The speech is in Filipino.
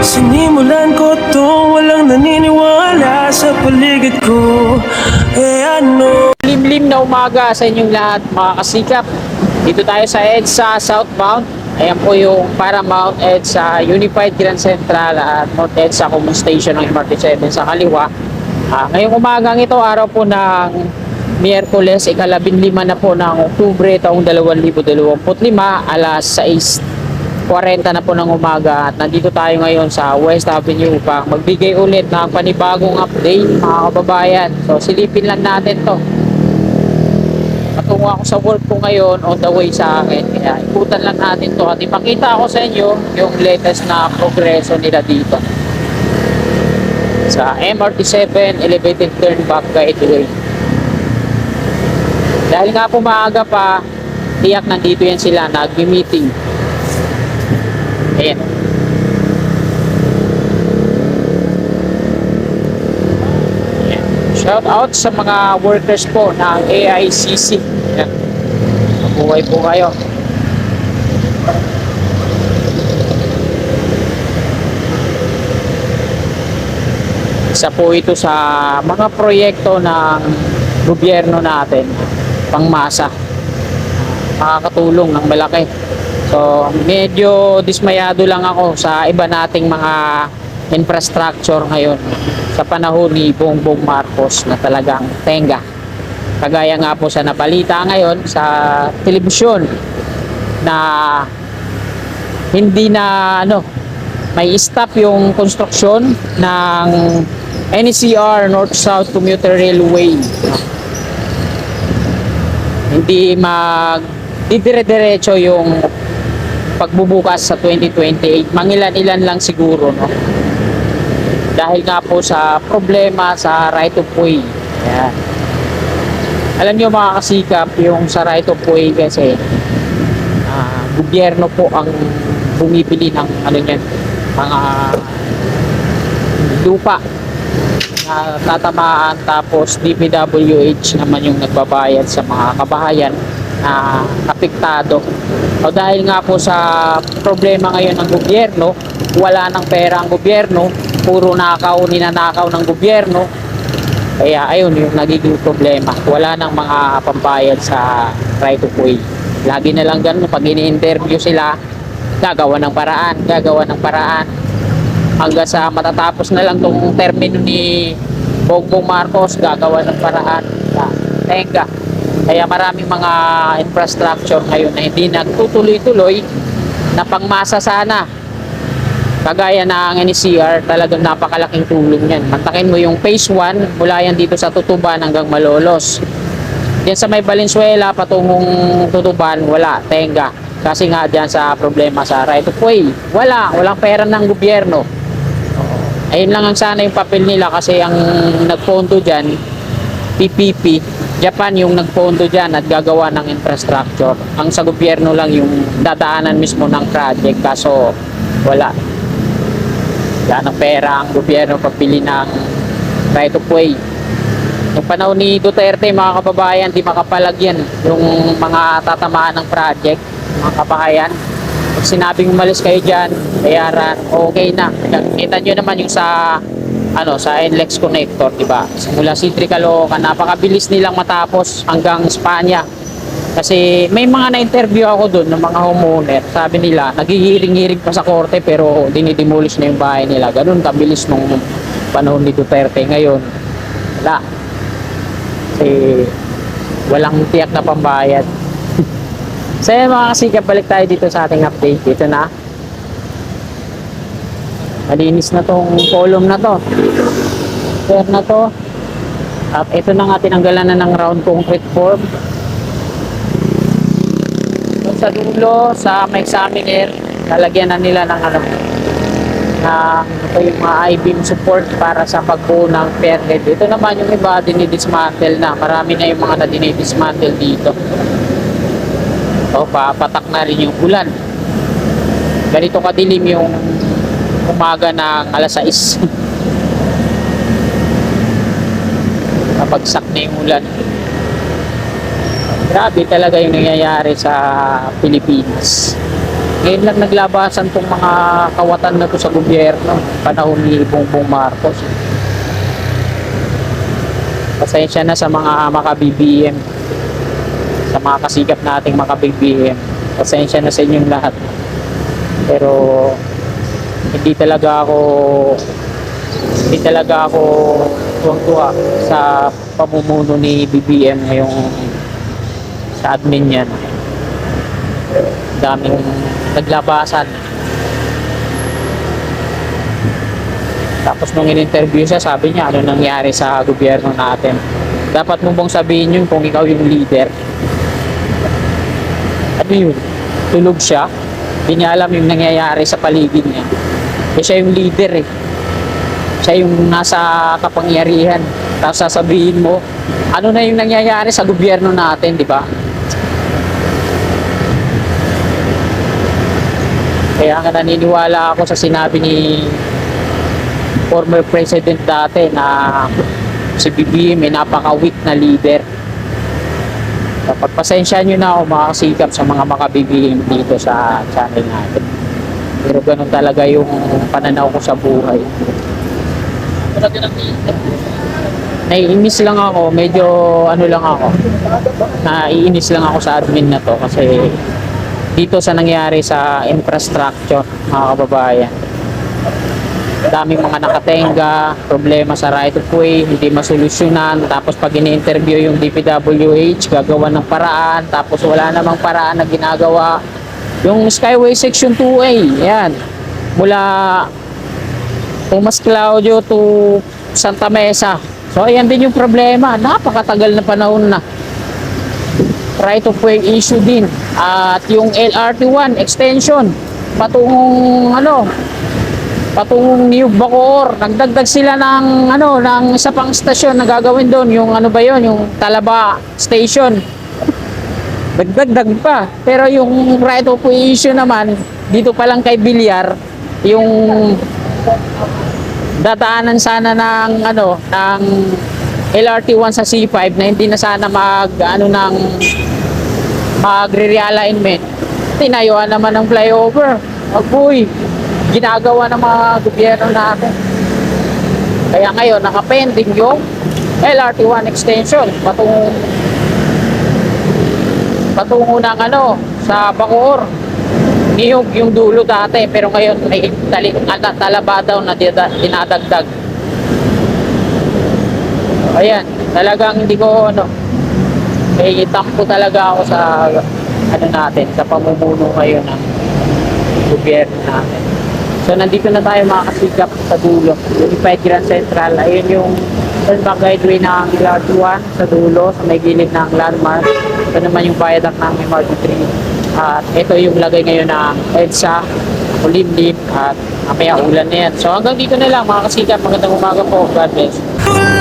Sinimulan ko to, walang naniniwala sa paligid ko. Ano? Limlim na umaga sa inyong lahat mga kasikap. Dito tayo sa EDSA southbound. Ayan po yung Paramount EDSA Unified Grand Central at North EDSA Common Station ng MRT7 sa kaliwa. Ngayong umagang ito, araw po ng Miyerkules, ika-15 na po ng Oktubre taong 2025, alas 6:40 na po ng umaga, at nandito tayo ngayon sa West Avenue upang magbigay ulit ng panibagong update mga kababayan. So silipin lang natin to. Patungo ako sa work ko ngayon, on the way sa akin, kaya ikutan lang natin to at ipakita ako sa inyo yung latest na progreso nila dito sa MRT7 Elevated Turnback Guideway. Dahil nga po maaga pa, tiyak nandito yan sila, nag-meeting. Ayan. Ayan. Shout out sa mga workers po ng AICC. Ayan. Mabuhay po kayo. Isa po ito sa mga proyekto ng gobyerno natin, pangmasa, makakatulong ng malaki. So medyo dismayado lang ako sa iba nating mga infrastructure ngayon sa panahon ni Bongbong Marcos na talagang tenga. Kagaya nga po sa nabalita ngayon sa telebisyon na hindi na may stop yung construction ng NCR North-South Commuter Railway. Hindi didire-diretso yung pagbubukas sa 2028, mangilan-ilan lang siguro, no? Dahil nga po sa problema sa right of way. Ayan. Alam niyo mga kasikap, yung sa right of way kasi gobyerno po ang bumibili ng mga lupa na tatamaan, tapos DPWH naman yung nagbabayad sa mga kabahayan na apektado. O dahil nga po sa problema ngayon ng gobyerno, wala nang pera ang gobyerno, puro ninanakaw ng gobyerno, kaya ayun yung nagiging problema, wala nang mga pambayad sa right of way. Lagi na lang ganun, pag ini-interview sila, gagawa ng paraan hanggang sa matatapos na lang tong termino ni Bongbong Marcos, gagawa ng paraan. Tenga. Kaya maraming mga infrastructure ngayon na hindi nagtutuloy-tuloy na pangmasa sana. Kagaya ng NCR, talagang napakalaking tulong yan. Mantakin mo yung phase 1, mula yan dito sa Tutuban hanggang Malolos. Diyan sa may Valenzuela, patungong Tutuban, wala, tenga. Kasi nga dyan sa problema sa right of way, walang pera ng gobyerno. Ayun lang ang sana yung papel nila, kasi ang nagpondo dyan, PPP, Japan yung nagpondo dyan at gagawa ng infrastructure. Ang sa gobyerno lang yung dadaanan mismo ng project, kaso wala ng pera ang gobyerno pagpili ng right of way. Yung panahon ni Duterte mga kababayan, di makapalagyan yung mga tatamaan ng project, mga kabahayan. Pag sinabing umalis kayo dyan, bayaran, okay na. Kita nyo naman yung sa NLEX connector, diba? Simula Sitri Caloocan, napakabilis nilang matapos hanggang Espanya. Kasi may mga na-interview ako doon ng mga homeowner, sabi nila naghihiring-hiring pa sa korte pero dinidemolish na yung bahay nila. Ganun kabilis nung panahon ni Duterte. Ngayon wala, kasi walang tiyak na pambayad. So mga kasikap, balik tayo dito sa ating update. Dito na, malinis na tong column na to, fair na to, at ito na nga, tinanggalan na ng round concrete form. Sa dulo, sa may examiner, lalagyan na nila ng yung mga I-beam support para sa pagbuo ng pier head. Ito naman yung iba, dinidismantle na. Marami na yung mga na dinidismantle dito. O, papatak na rin yung ulan. Ganito kadilim yung umaga ng alas 6. Kapagsak na yung ulan. Grabe talaga yung nangyayari sa Pilipinas. Ngayon lang naglabasan tong mga kawatan na to sa gobyerno, panahon ni Bongbong Marcos. Pasensya na sa mga maka-BBM, sa mga kasikap nating maka-BBM. Pasensya na sa inyong lahat. Pero hindi talaga ako tuwang-tuwa sa pamumuno ni BBM ngayong sa admin niyan. Daming naglabasan. Tapos nung in-interview siya, sabi niya ano nangyari sa gobyerno natin. Dapat mo bang sabihin yun kung ikaw yung leader? Ano yun? Tulog siya? Hindi niya alam yung nangyayari sa paligid niya. Eh, siya yung leader eh. Siya yung nasa kapangyarihan. Tapos sasabihin mo, ano na yung nangyayari sa gobyerno natin, di ba? Kaya nga naniniwala ako sa sinabi ni former president dati na si BBM ay napaka-weak na leader. Pagpasensya nyo na ako makasikap sa mga maka-BBM dito sa channel natin. Pero ganun talaga yung pananaw ko sa buhay. Naiinis lang ako, medyo ano lang ako, naiinis lang ako sa admin na to kasi dito sa nangyari sa infrastructure, mga kababayan. Daming mga nakatenga, problema sa right of way, hindi masolusyonan, tapos pag ini-interview yung DPWH, gagawa ng paraan, tapos wala namang paraan na ginagawa. Yung Skyway Section 2A, yan, mula Tomas Claudio to Santa Mesa. So ayan din yung problema, napakatagal na panahon na. Right of way issue din. At yung LRT1 extension patungong patungong New Bacoor, nagdagdag sila ng ng isa pang stasyon na gagawin doon, yung ano ba yon, yung Talaba Station. Dagdag pa. Pero yung right of way issue naman dito pa lang kay Bilyar, yung dadaanan sana ng ng LRT1 sa C5 na hindi na sana magre-realignment. Tinayuan naman ng flyover. Agboy, ginagawa ng mga gobyerno natin. Kaya ngayon, nakapending yung LRT1 extension patungo ng sa Bacoor. Niyog yung dulo dati, pero ngayon may Talaba daw na dinadagdag. Ayan, talagang hindi ko may tampo talaga ako sa natin, sa pamumuno ngayon ng gobyerno natin. So nandito na tayo mga kasikap sa dulo. Unified Grand Central, ayun yung turn-back guideway ng LRT1 sa dulo, sa may gilid ng landmark. Ito naman yung viaduct ng MRT3. At ito yung lagay ngayon ng EDSA, kulimlim, at mamaya ulan na yan. So hanggang dito na lang mga kasikap, magandang umaga po. God bless.